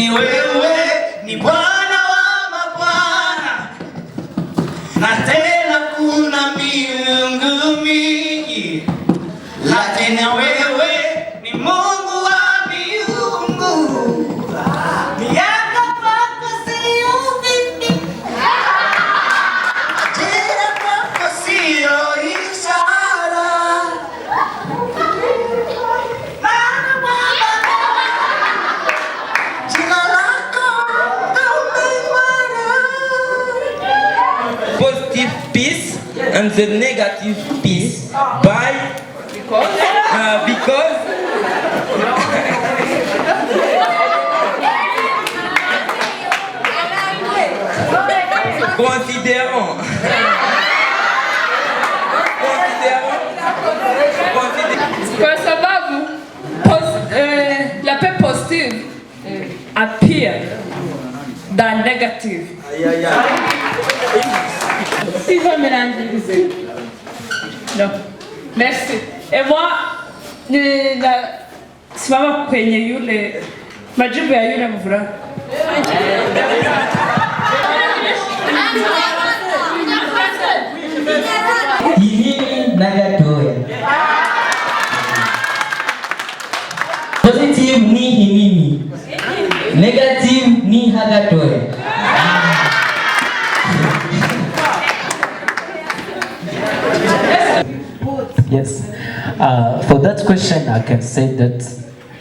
lakini wewe ni Bwana wa mabwana, na tena kuna miungu mingi, lakini wewe ni Mungu wa miungu. Miaka kwako siyo vingi, majira kwako siyo ishara. Positive peace and the negative peace because considérons kwa sababu la paix positive appear than negative. Sifa mélanger. Non. Merci. Et moi, simama kwenye yule majibu ya yule mvulana. Himimi nagatoya. Positive ni himimi, negative ni hagatoya. Yes. For that question, I can say that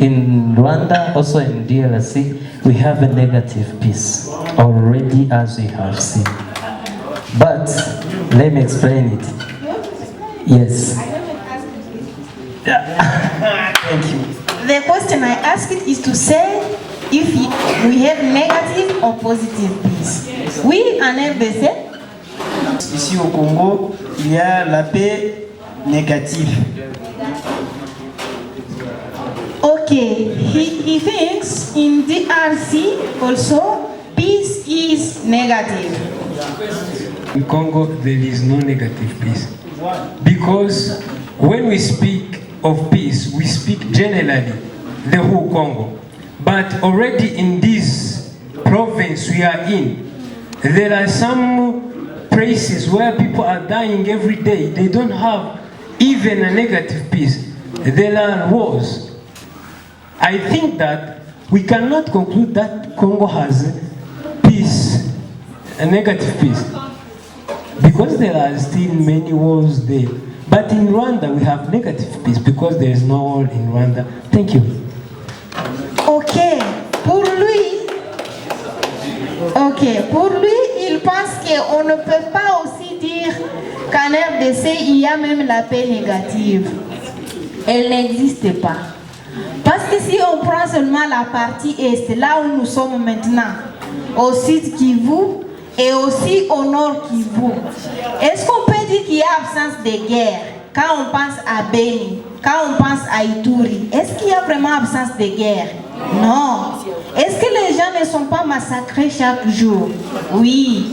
in Rwanda, also in DRC, we have a negative peace already, as we have seen. But let me explain it. Yes. Thank you. The question I asked is to say if we have negative or positive peace. Oui, en RDC. Ici au Congo, il y a la paix négative. Okay, he thinks in DRC also peace is negative. In Congo, there is no negative peace. Because when we speak of peace, we speak generally, the whole Congo. But already in this province we are in, there are some places where people are dying every day. They don't have even a negative peace. There are wars. I think that we cannot conclude that Congo has peace, a negative peace, because there are still many wars there. But in Rwanda, we have negative peace because there is no war in Rwanda. Thank you. Ok, pour lui, il pense qu'on ne peut pas aussi dire qu'en RDC, il y a même la paix négative. Elle n'existe pas. Parce que si on prend seulement la partie est, là où nous sommes maintenant, au sud Kivu et aussi au nord Kivu, est-ce qu'on peut dire qu'il y a absence de guerre quand on pense à Beni, quand on pense à Ituri? Est-ce qu'il y a vraiment absence de guerre? Non. Est-ce que les gens ne sont pas massacrés chaque jour? Oui.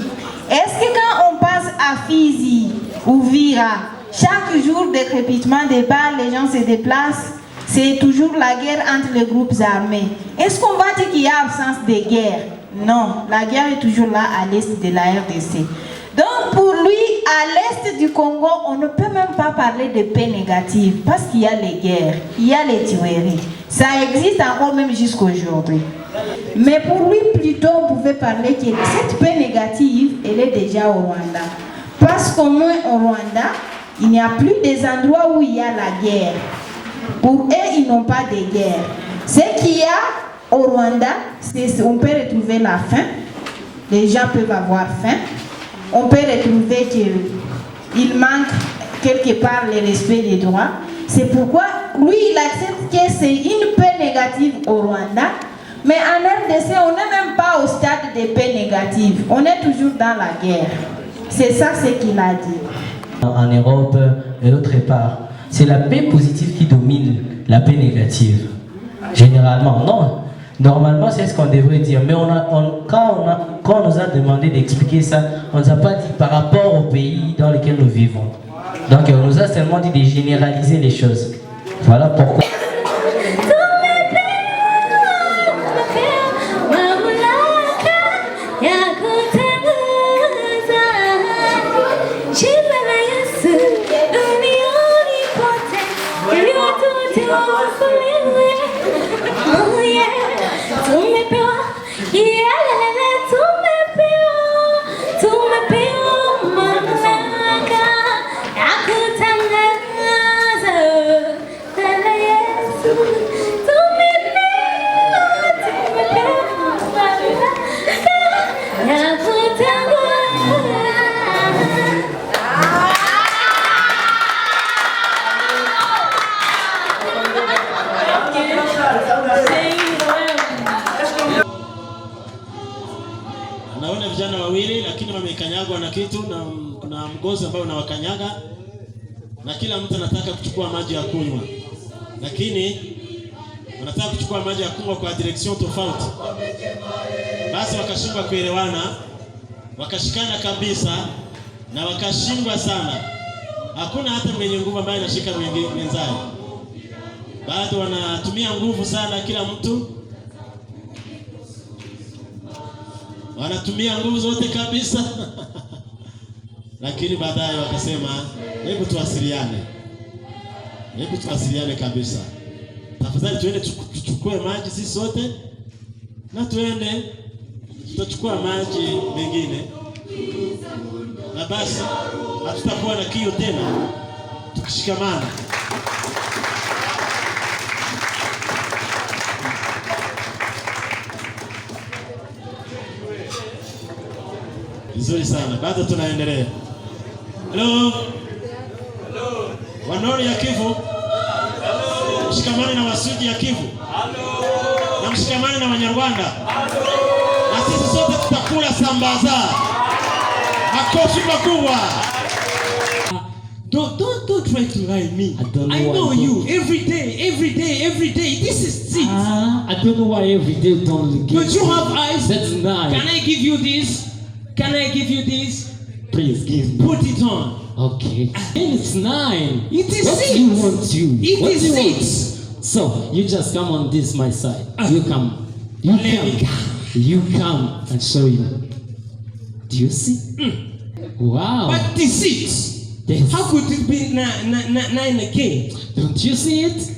Est-ce que quand on pense à Fizi ou Vira, chaque jour de crépitement des balles, les gens se déplacent? C'est toujours la guerre entre les groupes armés. Est-ce qu'on va dire qu'il y a absence de guerre? Non, la guerre est toujours là à l'est de la RDC. Donc pour lui, à l'est du Congo, on ne peut même pas parler de paix négative parce qu'il y a les guerres, il y a les tueries. Ça existe encore même jusqu'aujourd'hui. Mais pour lui, plutôt, on pouvait parler que cette paix négative, elle est déjà au Rwanda. Parce qu'au moins au Rwanda, il n'y a plus des endroits où il y a la guerre. Pour eux, ils n'ont pas de guerre. Ce qu'il y a au Rwanda, c'est on peut retrouver la faim. Les gens peuvent avoir faim. On peut retrouver qu'il manque quelque part le respect des droits. C'est pourquoi lui, il accepte que c'est une paix négative au Rwanda. Mais en RDC, on n'est même pas au stade de paix négative. On est toujours dans la guerre. C'est ça ce qu'il a dit. En Europe et d'autre part, c'est la paix positive qui domine la paix négative. Généralement, non. Normalement, c'est ce qu'on devrait dire. Mais quand on nous a demandé d'expliquer ça, on ne nous a pas dit par rapport au pays dans lequel nous vivons. Donc, on nous a seulement dit de généraliser les choses. Voilà pourquoi. Naona vijana wawili lakini wamekanyagwa na kitu na kuna mgozi ambao unawakanyaga na kila mtu anataka kuchukua maji ya kunywa. Lakini wanataka kuchukua maji ya kunywa kwa direction tofauti. Basi wakashindwa kuelewana, wakashikana kabisa na wakashindwa sana. Hakuna hata mwenye nguvu ambaye anashika mwenzake. Bado wanatumia nguvu sana kila mtu. Wanatumia nguvu zote kabisa. Lakini baadaye wakasema, hebu tuwasiliane. Hebu tuwasiliane kabisa. Tafadhali tuende tuchukue maji sisi sote na tuende tutachukua maji mengine. Na basi hatutakuwa na kiu tena tukishikamana. Vizuri sana. Bado tunaendelea. Hello. Hello. Wanori ya Kivu. Hello. Mshikamane na Wasuji ya Kivu. Hello. Na mshikamane na Wanyarwanda. Hello. Na sisi sote tutakula sambaza. Makofi makubwa. Don't try to lie me. I know you every day. This is it. I don't know why every day don't give. But you have eyes. That's nice. Can I give you this? Can I give you this? Please give me. Put it on. Okay. And it's 9. It is what 6. Do you want to? It what is do you 6. Want? So you just come on this my side. You come. You Let come. me come. You come and show you. Do you see? Wow. But the 6. Yes. How could it be 9 again? Don't you see it?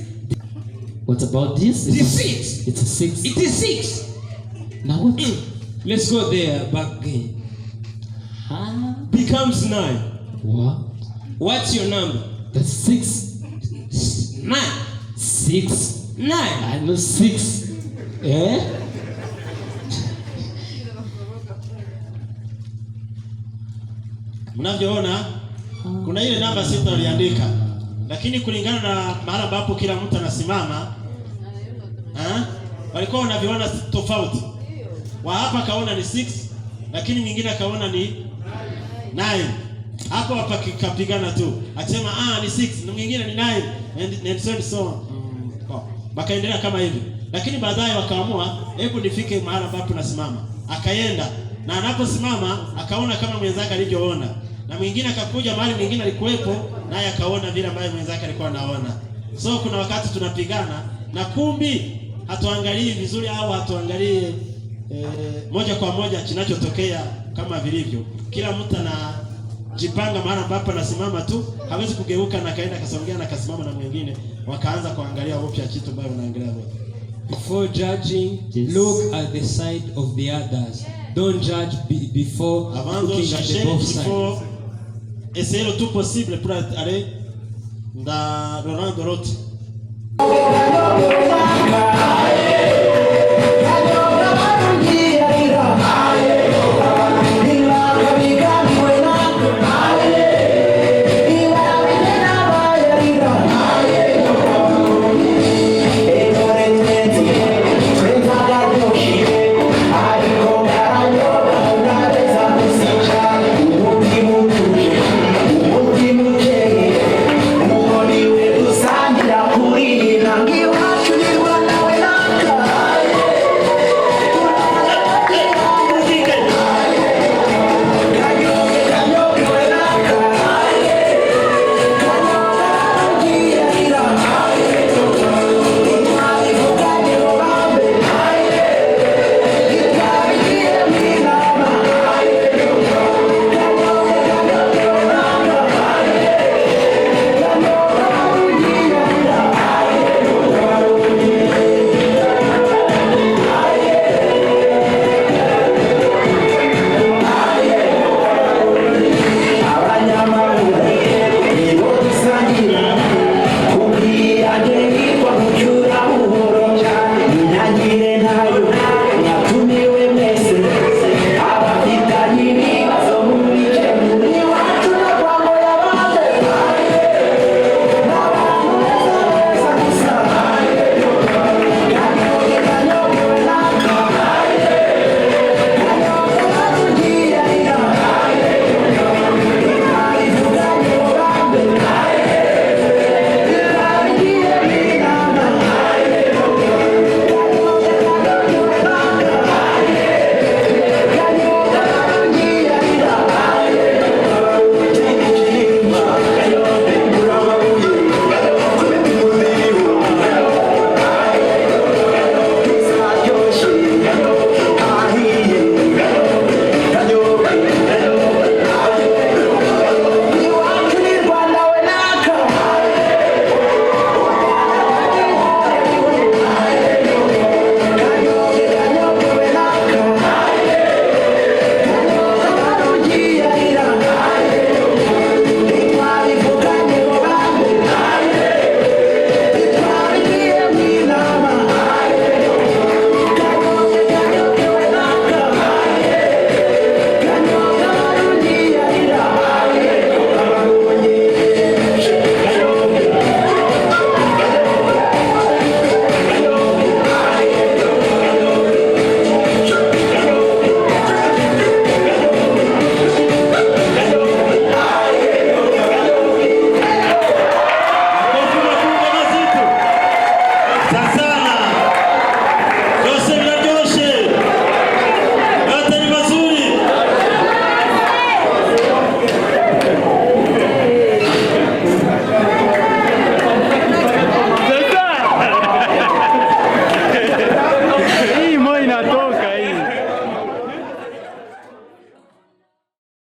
What about this? The 6. It's a 6. It is 6. Now what? Let's go there back again. Becomes 9. What? What's your number? That's 6. 9. 6. 9. I know 6. Eh? Mnavyoona kuna ile namba 6 waliandika, lakini kulingana na mahali ambapo kila mtu anasimama walikuwa wanaviona tofauti. Wa hapa kaona ni 6, lakini mwingine akaona ni 9. Hapo hapa kikapigana tu. Akisema ni 6 na mwingine ni 9 and so bakaendelea kama hivi. Lakini baadaye wakaamua hebu nifike mahali ambapo nasimama. Akaenda na anaposimama akaona kama mwenzake alivyoona. Na mwingine akakuja mahali mwingine alikuwepo naye akaona vile ambaye mwenzake alikuwa anaona. So kuna wakati tunapigana na kumbi hatuangalii vizuri au hatuangalie moja kwa moja kinachotokea kama vilivyo. Kila mtu anajipanga mahali ambapo anasimama tu, hawezi kugeuka na kaenda kasongea na kasimama na mwingine, wakaanza kuangalia upya kitu ambacho wanaangalia wote. Before judging, look at the side of the others. Don't judge before looking at the both sides. Essayez le tout possible pour aller dans le rang de l'autre.